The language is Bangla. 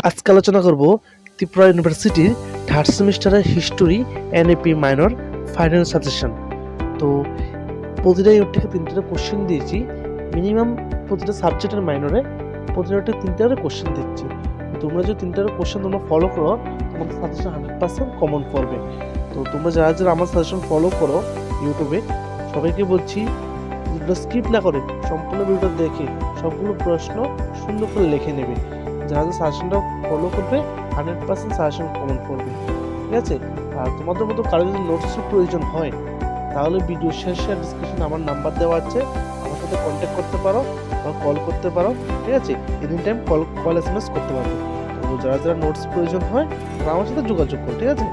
আজকে আলোচনা করব ত্রিপুরা ইউনিভার্সিটির থার্ড সেমিস্টারের history NAP minor final suggestion. তো প্রতিটা ইউনিট থেকে তিনটা কোশ্চেন দিয়েছি, মিনিমাম প্রতিটা সাবজেক্টের মাইনরে প্রতিটা তিনটা করে কোশ্চেন দিচ্ছি। তোমরা যদি তিনটা কোশ্চেন তোমরা ফলো করো, তোমাদের সাজেশন 100% কমন পড়বে। তো তোমরা যারা যারা আমার সাজেশন ফলো করো ইউটিউবে, সবাইকে বলছি ভিডিওটা স্কিপ না করে সম্পূর্ণ ভিডিওটা দেখে সবগুলো প্রশ্ন সুন্দর করে লিখে নেবে। যারা সাজেশনটা ফলো করবে 100% সাজেশন কমন পড়বে, ঠিক আছে? আর তোমাদের মতো কারো যদি নোটসের প্রয়োজন হয় তাহলে ভিডিও শেষে ডিসক্রিপশনে আমার নাম্বার দেওয়া আছে, আমার সাথে কন্ট্যাক্ট করতে পারো বা কল করতে পারো, ঠিক আছে? এনি টাইম কল SMS করতে পারবে। তো যারা যারা নোটস প্রয়োজন হয় তারা আমার সাথে যোগাযোগ করো, ঠিক আছে?